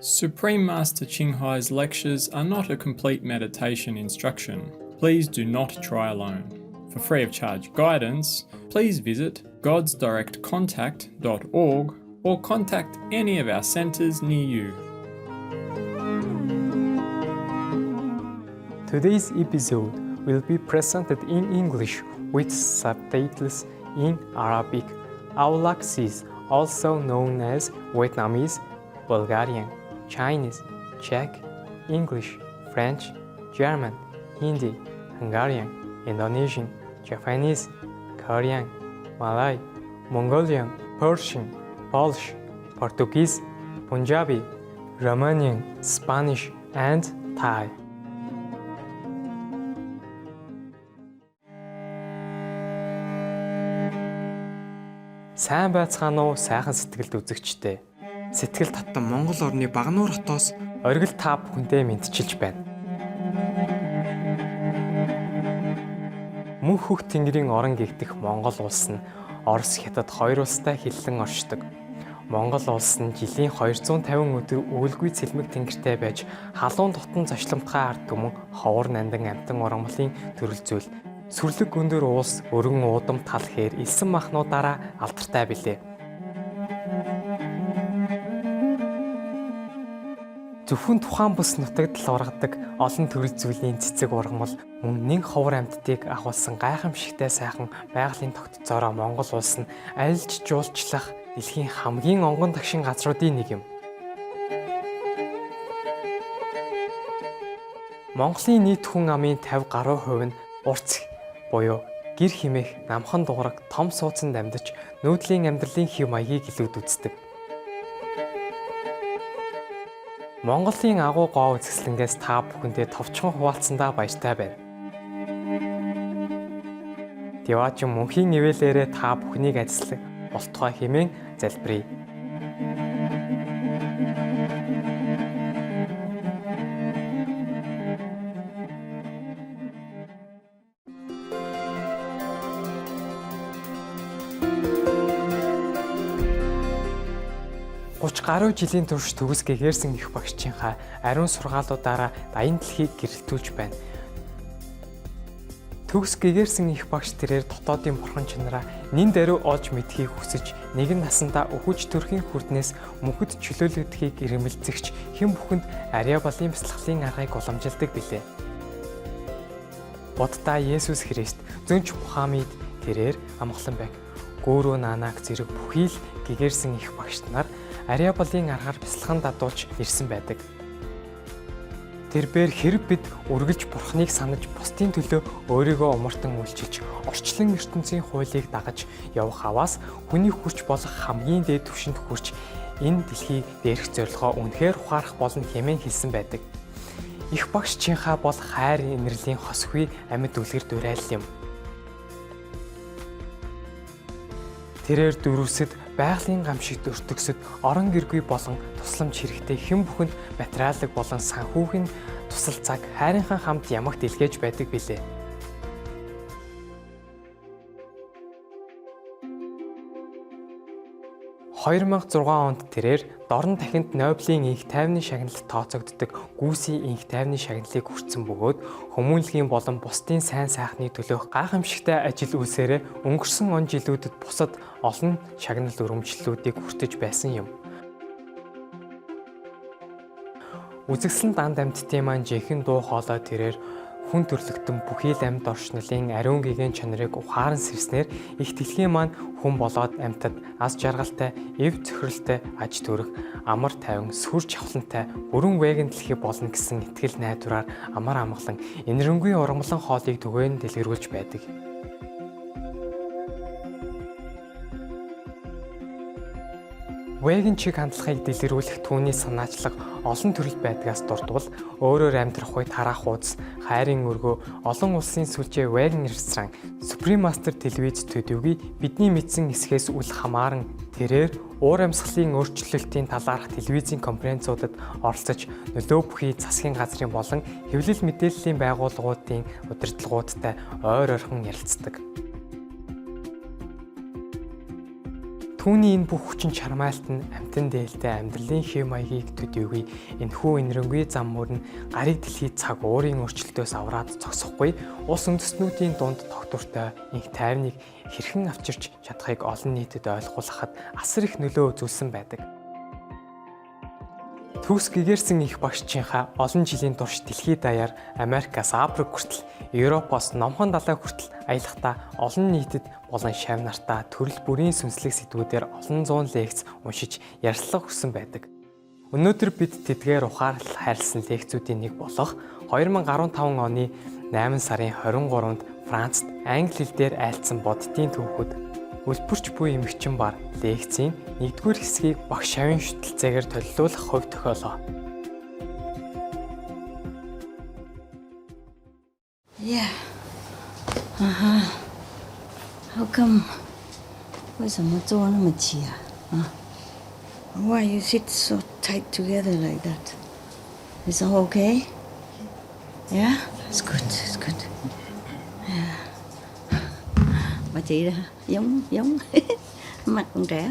Supreme Master Qinghai's lectures are not a complete meditation instruction. Please do not try alone. For free of charge guidance, please visit godsdirectcontact.org or contact any of our centers near you. Today's episode will be presented in English with subtitles in Arabic, Aulacese, also known as Vietnamese, Bulgarian, Chinese, Czech, English, French, German, Hindi, Hungarian, Indonesian, Japanese, Korean, Malay, Mongolian, Persian, Polish, Portuguese, Punjabi, Romanian, Spanish, and Thai. Сайн байцгаана уу, сайхан сэтгэлд үзэгчтэй. Сэтгэл татсан Монгол орны Багнуур хотоос оргил та бүхэндээ мэдчилж байна. Мөнх хөх тэнгэрийн орон гэгдэх Монгол улс нь Орос, Хятад хоёр улстай хиллэн оршдог. Монгол улс нь жилийн 250 өдөр өвөлгүй цэлмэг тэнгэртэй байж халуун дотн зочломтгай ард түмэн ховор нандан амтан ургамлын төрөл зүйл сүрлэг өндөр уус өргөн уудам тал хээр илсэн махнуудаараа алдартай билээ. Зөвхөн тухайн бүс нутагт л ургадаг олон төрөл зүйлийн цэцэг ургамал мөн нэг ховор амьтдыг агуулсан гайхамшигтай сайхан байгалийн тогтцоороо Монгол улс нь альж жуулчлах дэлхийн хамгийн онгон тагшин газруудын нэг юм. Монголын нийт хүн амын 50% нь урц буюу гэр химэх, намхан дуураг, том суудсанд амьдарч нүүдлийн амьдралын хэв маягийг илүүд үздэг. Монголын агуу гоо үзэсгэлэнгээс та бүхэндээ товчхон хуваалцсандаа баяртай байна. Деваачин мөнхийн ивэлээрээ та бүхнийг ажиллах болтгой хэмээн залбирая. Гаруй жилийн турш төгс гэгэрсэн их багшийнхаа ариун сургаалуудаараа даян дэлхийг гэрэлтүүлж байна. Төгс гэгэрсэн их багш тэрээр дотоодын бурхан чанараа нин даруй олж мэдхийг хүсэж нэгэн насандаа өхөж төрхийн хүрднээс мөнхөд чөлөөлөгдөхийг ирмэлцэгч хэн бүхэнд ариа балын бяцлаглалын аргыг уламжилдаг билээ. Будда Есүс Христ Зөнч Мухаммед тэрээр амгалан байг. Гуру Нанак зэрэг бүхий л гэгэрсэн их багш нар ариа балын аргаар бяцлаган дадуулж ирсэн байдаг. Тэрээр хэрэг бид үргэлж бурхныг санаж бусдын төлөө өөрийгөө умартан үйлчилж орчлон ертөнцийн хуулийг дагаж явах аваас хүний хүч болох хамгийн дээд түвшинд хүрч энэ дэлхийг дээрх зорилгоо үнэхээр ухаарах болно хэмээн хэлсэн байдаг. Их багш Чинхаа бол хайр инэрлийн хосгүй амьд үлгэр дуурайлал юм. Тэрээр дөрвөсөд байгалийн гамшигт өртөгсөд орон гэргүй болон тусламж хэрэгтэй хэн бүхэнд материалог болон санхүүгийн тусал цаг хайрынхан хамт ямагт илгээж байдаг билээ. – 2006 онд тэрээр дорн дахинд Нобелийн инх тайвны шагналд тооцогддог гүйсийн инх тайвны шагналыг хүртсэн бөгөөд хүмүүнлэгийн болон бусдын сайн сайхны төлөөх гайхамшигтай ажил үйлсээрээ өнгөрсөн он жилүүдэд бусад олон шагнал өргөмжлөлүүдийг хүртэж байсан юм. Үзэгсэн данд амьтдын маань жинхэнэ дуу хоолой тэрээр хүн төрлөختөн бүхий л амьд оршнолын ариун гэгээн чанарыг ухаан сэрснээр их дэлхийн маань хүн болоод амьтад аз жаргалтай, эв цохиролтой, аж төрөх, амар тайван, сүр чавлантай, бүрэн веган дэлхий болно гэсэн итгэл найдвараар амар амгалан энэрэнгүй ургамлан хоолыг түгээн дэлгэрүүлж байдаг. Веган чиг хандлагыг дэлгэрүүлэх түүний санаачлаг олон төрөл байдгаас дурдвал өөрөөр амьдрах үед харах хуудас, хайрын өргөө, олон улсын сүлжээ веган ресторан, Supreme Master телевиз төдийгүй бидний мэдсэн хэсгээс үл хамааран тэрээр уур амьсгалын өөрчлөлтийн талаарх телевизийн конференцуудад оролцож нөлөө бүхий засгийн газрын болон хэвлэл мэдээллийн байгууллагуудын удирдлагуудтай ойр орхон ярилцдаг. Түүний энэ бүх хүчин чармайлт нь амтан дээлтэй амьдралын хэв маягийг төдийгүй энэхүү инэрэнгүй зам мөр нь гариг дэлхийд цаг уурын өөрчлөлтөөс авраад зогсохгүй улс үндэстнүүдийн дунд тогтвортой инх тайвныг хэрхэн авчирч чадахыг олон нийтэд ойлгуулахад асар их нөлөө үзүүлсэн байдаг. Төгс гэгэрсэн их багшчийнхаа олон жилийн турш дэлхийд даяар Америкаас Африк хүртэл, Европоос Номхон далай хүртэл аялахдаа олон нийтэд болон шавь нартаа төрөл бүрийн сүнслэг сэдвүүдээр олон зуун лекц уншиж ярилцлага өгсөн байдаг. Өнөөдөр бид тэдгээр ухаарлал хайрлсан лекцүүдийн нэг болох 2015 оны 8 сарын 23-нд Францад англи хэл дээр айлдсан бодитын түүхүүд Үлбэрч буй эмэгчин бар лекцийн 1-р хэсгийг багш шавын шүтэлцээгээр төлөвлөх хувь тохиолоо. Yeah. How come? 为什么坐那么挤啊？ Why you sit so tight together like that? Is all okay? Yeah, it's good. It's good. Yeah. Bà chị đó giống mặt con trẻ.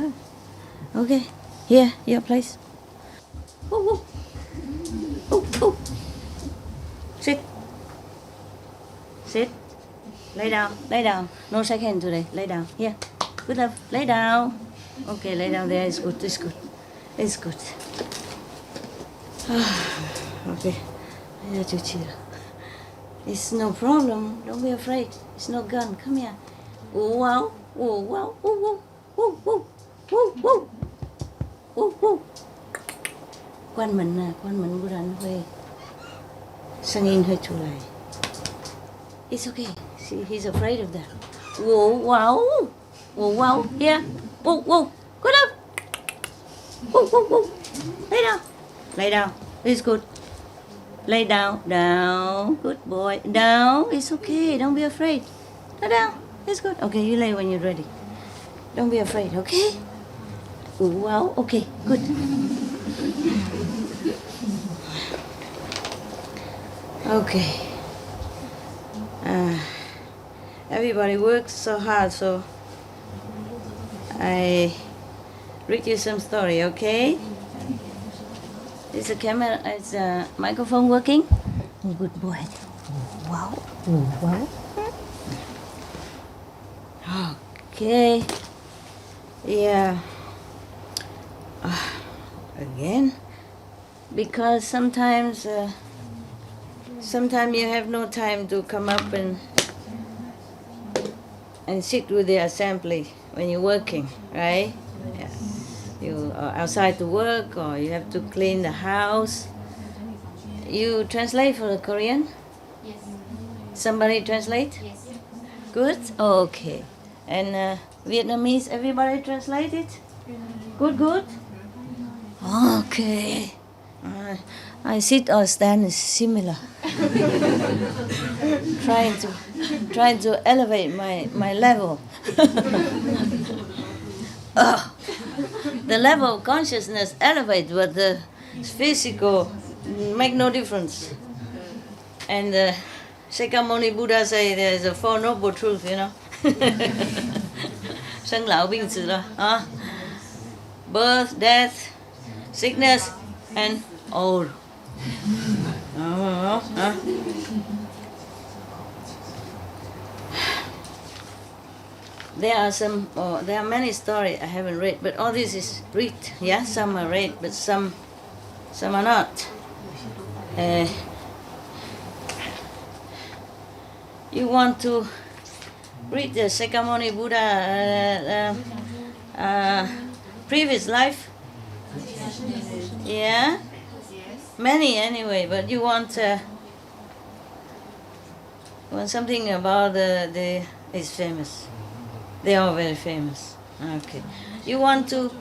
Okay, here, your place. Sit. Sit. Lay down. Lay down. No second today. Lay down. Here. Good enough. Lay down. Okay, lay down there. It's good. It's good. It's good. Okay. It's no problem. Don't be afraid. It's no gun. Come here. Oh wow. Oh wow. Oh whoa. Oh whoa. Oh whoa. Oh whoa. Quan mình bữa ra nó hơi sang in hơi chua lại. It's okay. See, he's afraid of that. Whoa, wow. Whoa, wow. Here. Whoa, whoa. Good up. Whoa, whoa, whoa. Lay down. Lay down. It's good. Lay down. Down. Good boy. Down. It's okay. Don't be afraid. Lay down. It's good. Okay, you lay when you're ready. Don't be afraid, okay? Whoa, wow. Okay, good. Okay. Everybody works so hard, so I read you some story, okay? Is the camera, is the microphone working? Oh, good boy. Oh, wow. Oh, wow. Okay. Yeah. Again, because sometimes you have no time to come up and sit with the assembly when you're working, right? Yeah. You are outside to work, or you have to clean the house. You translate for the Korean? Yes. Somebody translate? Yes. Good? Okay. And Vietnamese, everybody translate it? Good, good? Okay. I sit or stand is similar. trying to elevate my level. The level of consciousness elevates, but the physical make no difference. And Shakyamuni Buddha say there's a Four Noble Truths, you know. Sinh lão bệnh tử đó. Birth, death, sickness, and old. There are many stories I haven't read, but all this is read. Yeah, some are read, but some are not. You want to read the Shakyamuni Buddha previous life? Yeah? Many anyway, but you want something about the is famous. They are very famous. Okay. You want to,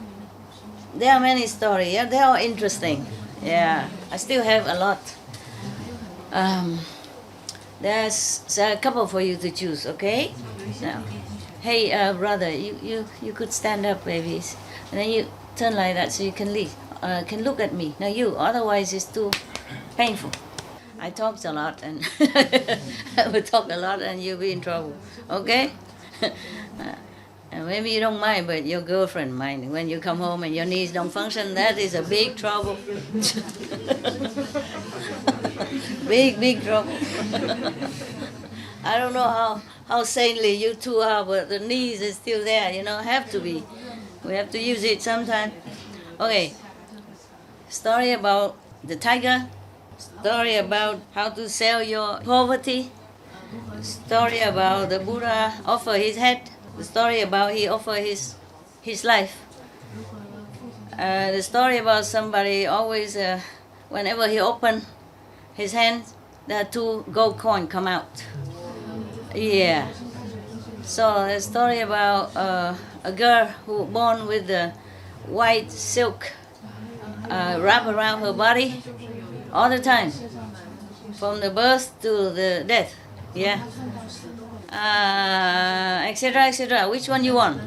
there are many stories, yeah? They are interesting. Yeah, I still have a lot. There's a couple for you to choose, okay? Now, hey, brother, you could stand up, babies, and then you turn like that so you can leave. Can look at me. Now you, otherwise it's too painful. I talked a lot, and I will talk a lot, and you'll be in trouble, okay? And maybe you don't mind, but your girlfriend mind. When you come home and your knees don't function, that is a big trouble. Big trouble. I don't know how saintly you two are, but the knees is still there, have to be. We have to use it sometime. Okay, story about the tiger, story about how to sell your poverty, story about the Buddha offer his head, the story about he offer his life, the story about somebody always, whenever he open his hands, there are 2 gold coins come out. Yeah. So the story about a girl who born with the white silk wrap around her body all the time, from the birth to the death. Yeah. Etc. etc. Which one you want?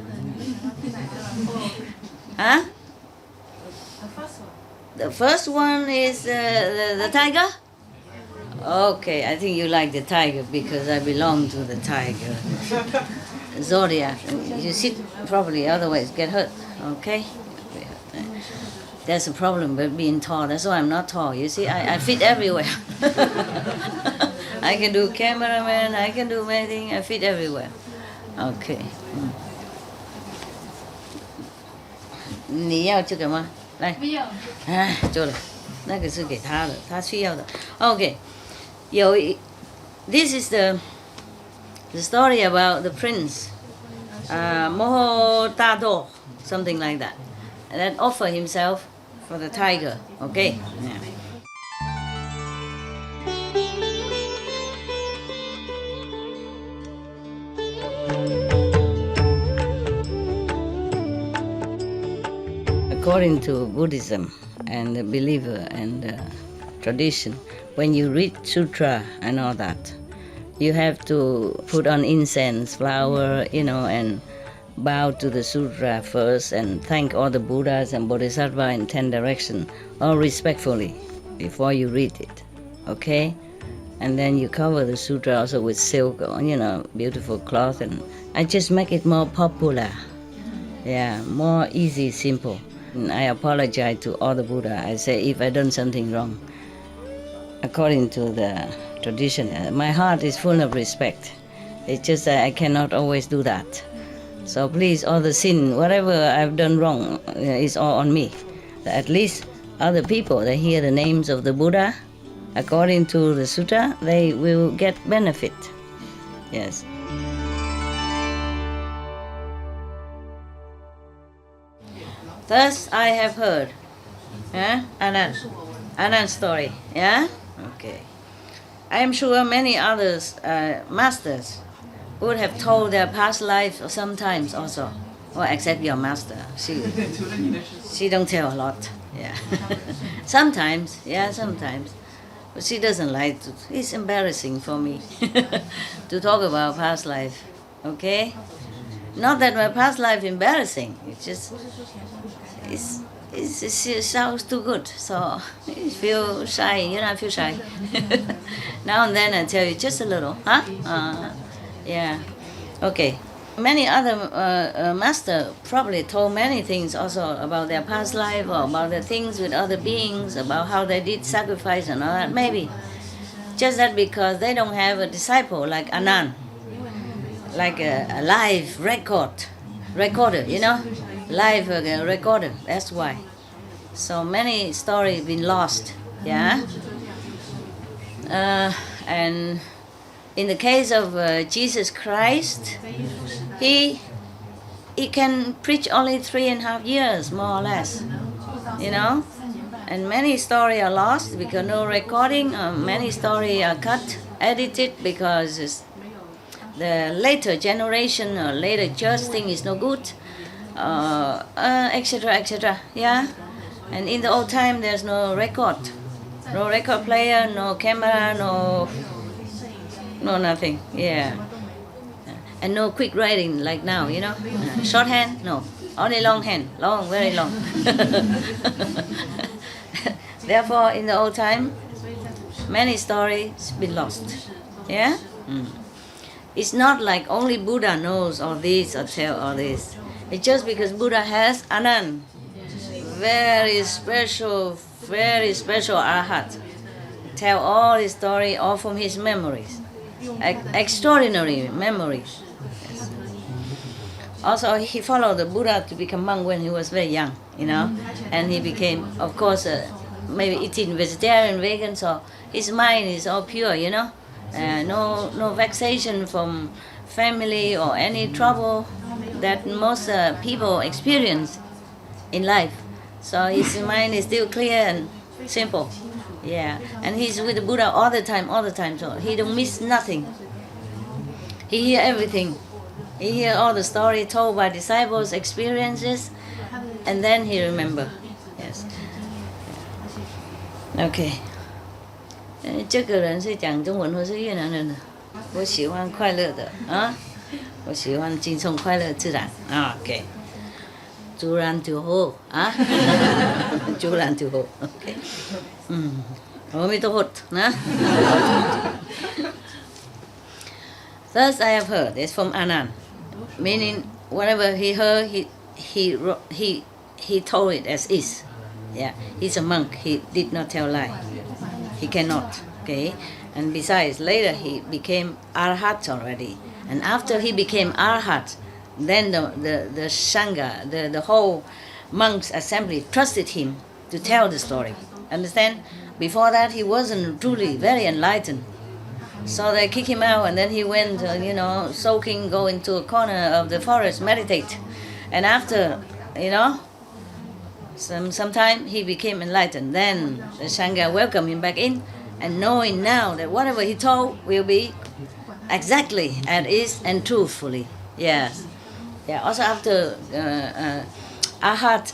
Huh? The first one is the tiger? Okay, I think you like the tiger because I belong to the tiger zodiac. You sit properly, otherwise get hurt. Okay? That's a problem with being tall. That's why I'm not tall. You see, I fit everywhere. I can do cameraman, I can do anything, I fit everywhere. Okay. 你要这个吗？来。不要。做了，那个是给他的，他需要的。Okay. This is the story about the prince, Mohotado, something like that, and that offer himself for the tiger. Okay. Yeah. According to Buddhism and the believer and tradition, when you read sutra and all that, you have to put on incense, flower, and bow to the sutra first and thank all the Buddhas and Bodhisattvas in 10 directions, all respectfully, before you read it, okay? And then you cover the sutra also with silk, beautiful cloth, and I just make it more popular. Yeah, more easy, simple. And I apologize to all the Buddha. I say if I done something wrong. According to the tradition, my heart is full of respect. It's just that I cannot always do that. So please, all the sin, whatever I've done wrong, is all on me. At least other people, they hear the names of the Buddha, according to the sutta, they will get benefit. Yes. Thus I have heard. Anand story. Yeah? Okay. I am sure many others, masters, would have told their past life sometimes also. Well, except your master. She don't tell a lot. Yeah. Sometimes. But she doesn't like to. It's embarrassing for me to talk about past life. Okay? Not that my past life embarrassing. It's just it sounds too good, so I feel shy. I feel shy. Now and then I tell you just a little, huh? Yeah. Okay. Many other masters probably told many things also about their past life or about the things with other beings, about how they did sacrifice and all that. Maybe. Just that because they don't have a disciple like Anand, like a live recorder, live recorder. That's why. So many stories been lost, yeah. And in the case of Jesus Christ, he can preach only 3.5 years, more or less, And many stories are lost because no recording. Many stories are cut, edited because the later generation or later church thing is no good, etc., etc. Yeah, and in the old time there's no record player, no camera, no nothing. Yeah, and no quick writing like now. Shorthand, no, only longhand, very long. Therefore, in the old time, many stories been lost. Yeah. It's not like only Buddha knows all this or tell all this. It's just because Buddha has Anand, very special arhat, tell all his story all from his memories, extraordinary memories. Yes. Also, he followed the Buddha to become monk when he was very young, and he became, of course, maybe eating vegetarian, vegan, so his mind is all pure, no vexation from family or any trouble that most people experience in life. So his mind is still clear and simple. Yeah, and he's with the Buddha all the time, so he don't miss nothing. He hear everything. He hear all the story told by disciples' experiences, and then he remember. Yes. Okay. 这个人是讲中文或是越南人的？我喜欢快乐的啊，我喜欢轻松快乐自然啊。OK， 自然就好啊，自然就好。OK， 阿弥陀佛啊。Thus I have heard. It's from Anand, meaning whatever he heard, he told it as is. Yeah, he's a monk. He did not tell lie. He cannot. Okay, and besides, later he became arhat already. And after he became arhat, then the sangha, the whole monks assembly trusted him to tell the story. Understand? Before that, he wasn't truly very enlightened. So they kicked him out, and then he went, soaking, go into a corner of the forest, meditate. And after, some time he became enlightened. Then the Sangha welcomed him back in, and knowing now that whatever he told will be exactly as is and truthfully. Yes. Yeah. Also after Arhat,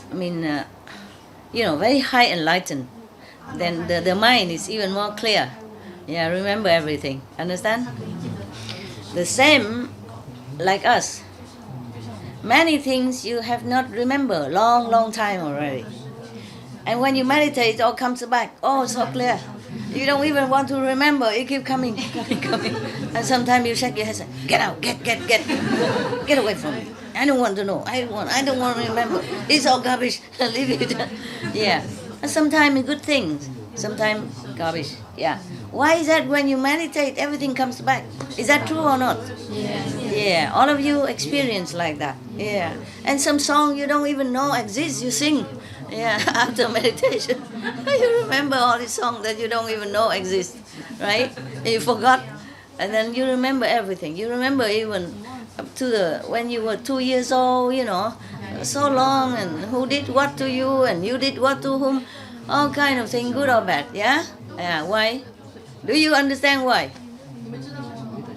very high enlightened, then the mind is even more clear. Yeah, remember everything. Understand? The same like us. Many things you have not remembered long time already. And when you meditate, it all comes back. Oh, so clear. You don't even want to remember. It keeps coming. And sometimes you shake your head and say, get out, get away from me. I don't want to know. I don't want to remember. It's all garbage. Leave it. Yeah. And sometimes good things. Sometimes garbage. Yeah. Why is that when you meditate, everything comes back? Is that true or not? Yeah. All of you experience like that. Yeah. And some song you don't even know exists, you sing. Yeah. After meditation, you remember all the songs that you don't even know exist, right? You forgot, and then you remember everything. You remember even up to when you were 2 years old. So long, and who did what to you, and you did what to whom. All kind of things, good or bad, yeah? Yeah, why? Do you understand why?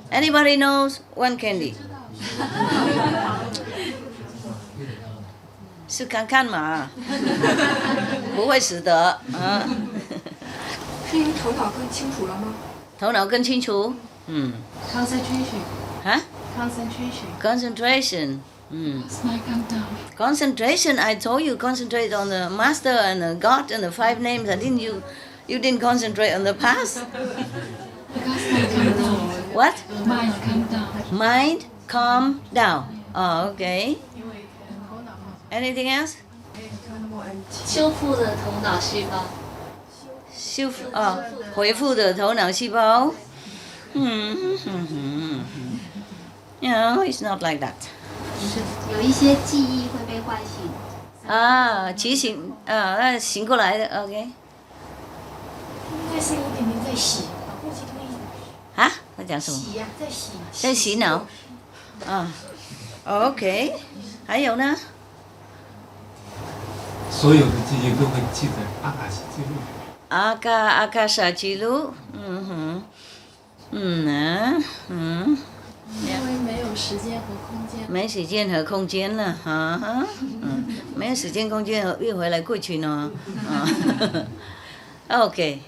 Anybody knows one candy? 是看看嘛，不会死的啊。是因为头脑更清楚了吗？头脑更清楚？Concentration. 啊 ？Concentration. Concentration. Concentration, I told you, concentrate on the Master and the God and the 5 names. You didn't concentrate on the past? What? Mind calm down. Mind calm down. Oh, okay. Anything else? 修复的头脑细胞。恢复的头脑细胞。No, it's not like that. 有一些记忆会被唤醒。提醒那醒过来的 ，OK。应该是有点点在洗，呼吸同意。啊？在讲什么？洗呀，在洗。在洗脑。OK。还有呢？所有的记忆都会记在阿卡西记录里。阿卡莎记录，因为没有时间和空间。没时间和空间了，没有时间空间运回来过去呢，OK，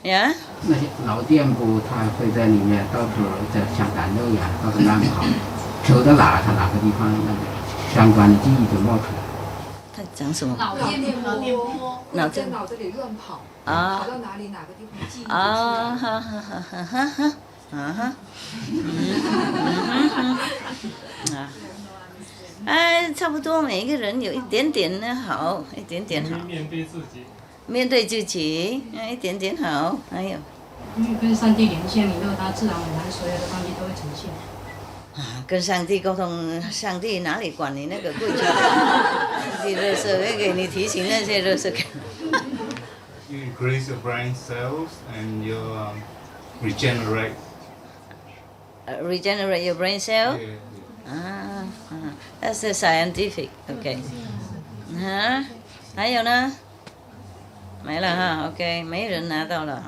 呀？那些老店铺，他会在里面到处在像赶路一样到处乱跑，走到哪他哪个地方那个相关的记忆就冒出来。他讲什么？脑电波，在脑子里乱跑，跑到哪里哪个地方记忆。差不多每一个人有一点点呢好，一点点好。面对自己。面对自己，一点点好，还有。因为跟上帝连线以后，他自然而然所有的东西都会呈现。跟上帝沟通，上帝哪里管你那个贵族？上帝垃圾会给你提醒那些垃圾。You increase your brain cells and you regenerate. Regenerate your brain cell. Yeah. That's the scientific. Okay. 还有呢？没了哈 ，OK， 没人拿到了，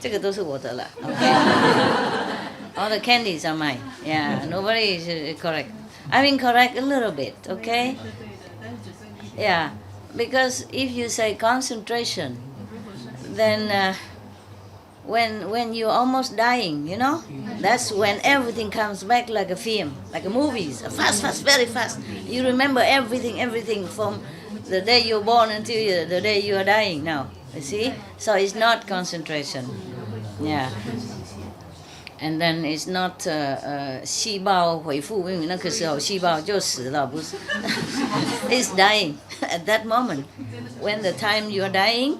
这个都是我的了 ，OK。All the candies are mine. Yeah, nobody is correct. I mean correct a little bit, okay? Yeah, because if you say concentration, then when you're almost dying, you know, that's when everything comes back like a film, like a movies, fast, very fast. You remember everything from the day you're born until the day you are dying now, you see? So it's not concentration, yeah. And then it's not 细胞恢复，因为那个时候细胞就死了，不是？It's dying at that moment. When the time you are dying,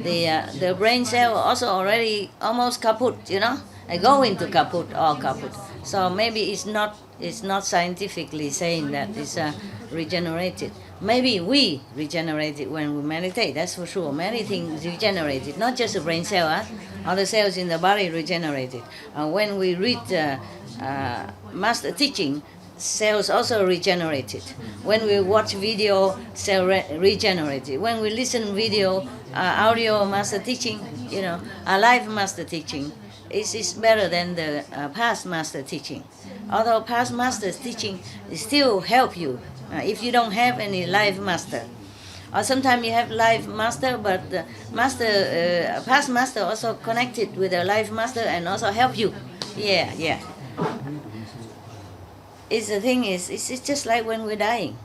the brain cell also already almost kaput, you know? I go into kaput or kaput. So maybe it's not scientifically saying that it's regenerated. Maybe we regenerate it when we meditate, that's for sure. Many things regenerated, not just the brain cell, other cells in the body regenerated. When we read master teaching, cells also regenerated. When we watch video, cell regenerated. When we listen video, audio master teaching, you know, live master teaching, is better than the past master teaching. Although past master's teaching still help you. If you don't have any live master, or sometimes you have live master, but the past master also connected with the live master and also help you. Yeah. It's the thing is, it's just like when we're dying.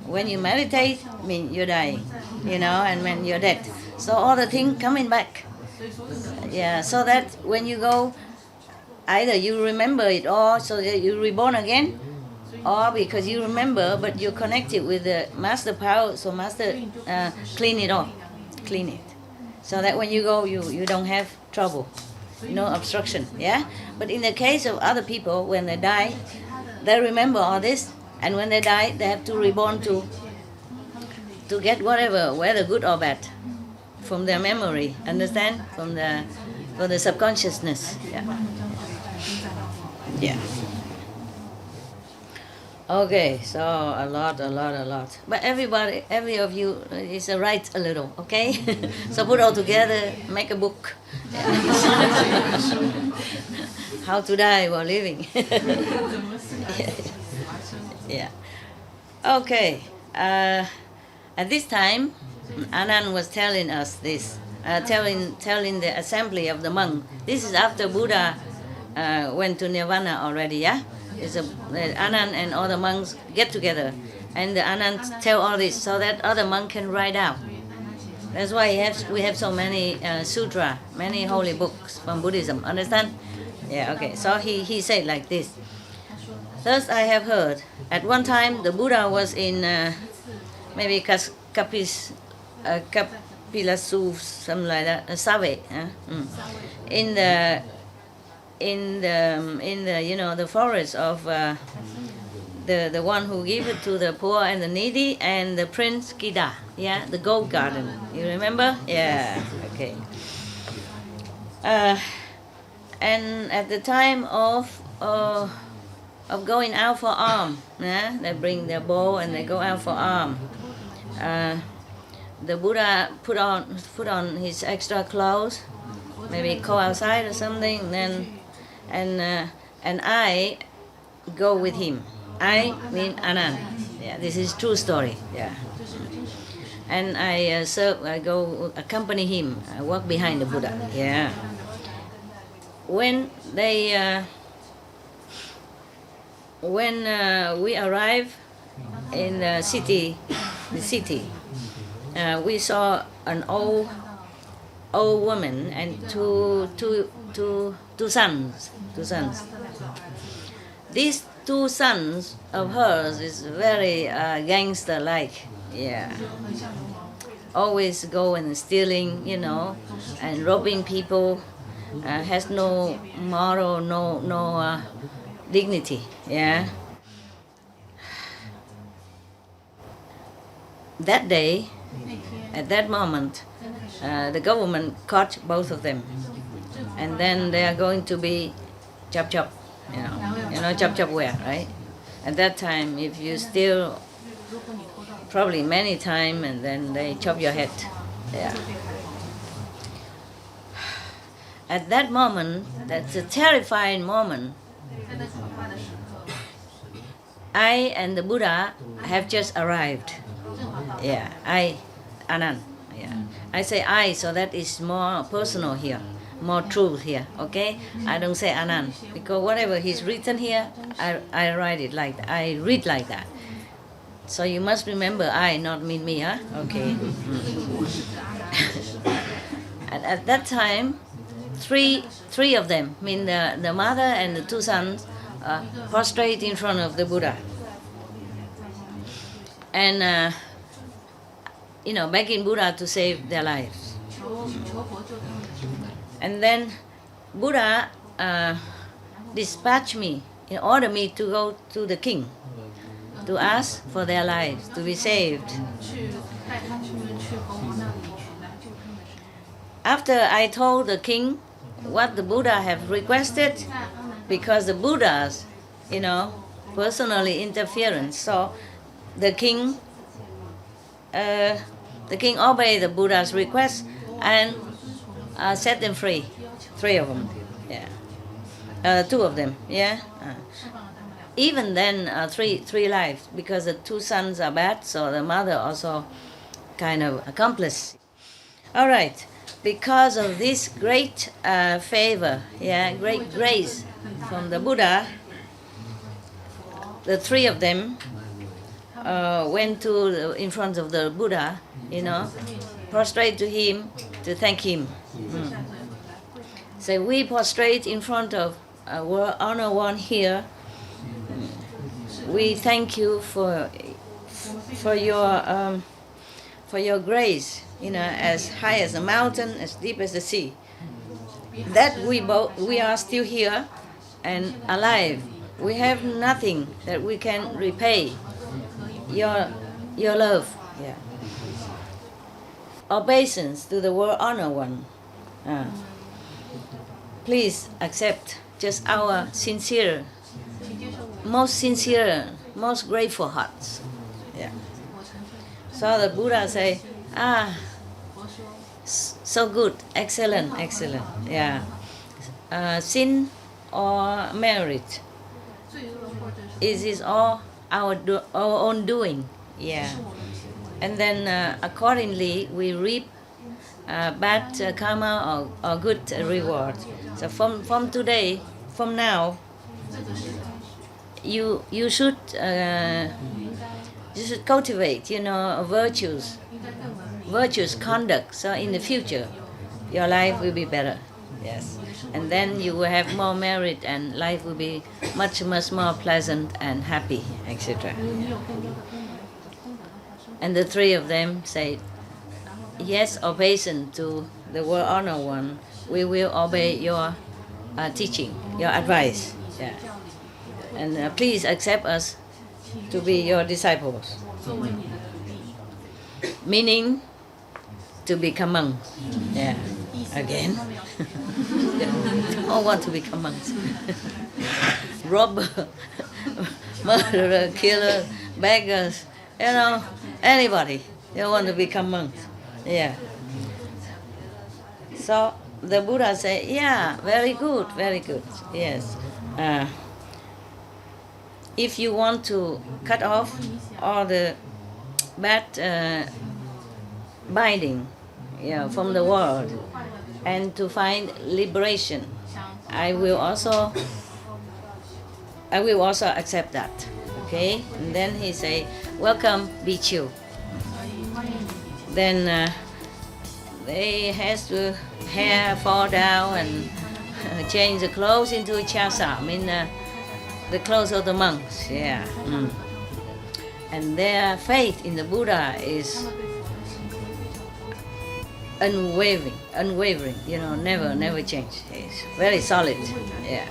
When you meditate, I mean you're dying, you know, and when you're dead. So all the things coming back. Yeah, so that when you go, either you remember it or so that you're reborn again, or because you remember but you're connected with the master power, so master clean it, so that when you go you don't have trouble, no obstruction. Yeah, but in the case of other people, when they die, they remember all this, and when they die they have to reborn to get whatever, whether good or bad, from their memory, understand, from the subconsciousness. Yeah. Okay, so a lot. But every of you is write a little, okay? So put all together, make a book. How to die while living. Yeah. Okay. At this time, Anand was telling us this, telling the assembly of the monks. This is after Buddha went to Nirvana already, yeah? Anand and all the monks get together, and the Anand tell all this so that other monks can write out. That's why we have so many sutra, many holy books from Buddhism. Understand? Yeah. Okay. So he said like this. Thus I have heard. At one time the Buddha was in maybe Kapilasu, something like that, Save, in the you know, the forest of the one who gave it to the poor and the needy, and the Prince Kida, yeah, the gold garden. You remember? Yeah. Okay. And at the time of going out for arm, yeah, they bring their bow and they go out for arm. The Buddha put on his extra clothes, maybe go outside or something, then and I go with him. I mean Anand. Yeah, this is true story. Yeah. And I go accompany him. I walk behind the Buddha. Yeah. When we arrive in the city, we saw an old old woman and two sons. These two sons of hers is very gangster-like, yeah. Always go and stealing, and robbing people. Has no moral, no dignity, yeah. That day, at that moment, the government caught both of them, and then they are going to be chop, chop where, right? At that time, if you steal, probably many times, and then they chop your head, yeah. At that moment, that's a terrifying moment. I and the Buddha have just arrived. Yeah, Anand. Yeah, I say I, so that is more personal here, more truth here. Okay, I don't say Anand because whatever is written here, I write it like that. I read like that. So you must remember I, not mean me, huh? Okay. And at that time, three of them, the mother and the two sons, prostrate in front of the Buddha. And, begging Buddha to save their lives. And then Buddha dispatched me, ordered me to go to the king, to ask for their lives, to be saved. After I told the king what the Buddha have requested, because the Buddha's, personally interference, so the king obeyed the Buddha's request and set them free, 3 of them, yeah, 2 of them, yeah. Even then, 3 lives, because the 2 sons are bad, so the mother also kind of accomplice. All right. Because of this great favor, great grace from the Buddha, the 3 of them went in front of the Buddha, prostrate to him to thank him. So we prostrate in front of our honor one here. We thank you for your grace. As high as a mountain, as deep as the sea. That we are still here and alive. We have nothing that we can repay your love. Yeah. Obeisance to the world honor one. Please accept just our sincere, most grateful hearts. Yeah. So the Buddha say, so good, excellent, yeah. Sin or merit, it is all our own doing, yeah. And then accordingly we reap bad karma or good reward. So from today, from now, you should cultivate, virtuous conduct. So in the future, your life will be better. Yes, and then you will have more merit, and life will be much more pleasant and happy, etc. And the 3 of them say, yes, obeisance to the world honor one. We will obey your teaching, your advice. Yeah. And please accept us to be your disciples. Meaning to become monks. Yeah. Again. All want to become monks. Robber, murderer, killer, beggars, anybody. They want to become monks. Yeah. So the Buddha said, yeah, very good, yes. If you want to cut off all the bad binding from the world and to find liberation, I will also accept that. Okay? And then he say, welcome, Bhikkhu. Then they has to hair fall down and change the clothes into chasa, I mean the clothes of the monks, yeah. And their faith in the Buddha is unwavering, you know, never change. It's very solid, yeah.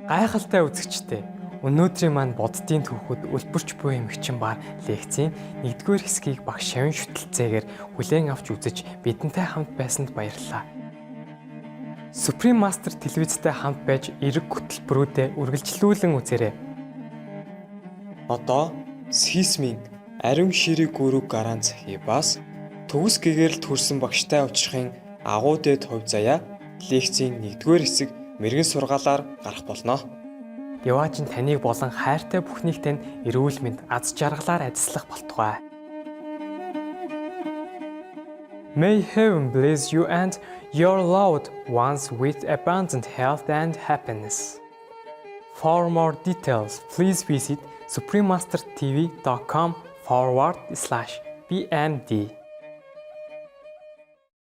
Гайхалтай үзэгчтэй. Өнөөдрийн маань боддын түүхүүд үлбэрч буй эмгчин бар лекцийн 1-р хэсгийг багш Шавин шүтэлцээгээр хүлээн авч үзэж бидэнтэй хамт байсанд баярлалаа. Supreme Master телевизтэй хамт байж эрэг хөтөлбөрүүдэд үргэлжлүүлэн үзээрэй. Одоо Схисмийн ариун ширэг гүрэг гараан захи бас төгс гэгэрэл төрсэн багштай уулзахын агуу дэд хувь заяа лекцийн 1-р хэсэг мэрэгэн сургаалаар гарах болно. Яваач нь таныг болон хайртай бүхнийг тань эрүүл мэнд аз жаргалаар ажиллах болтугай. May heaven bless you and your loved ones with abundant health and happiness. For more details, please visit suprememastertv.com/BMD.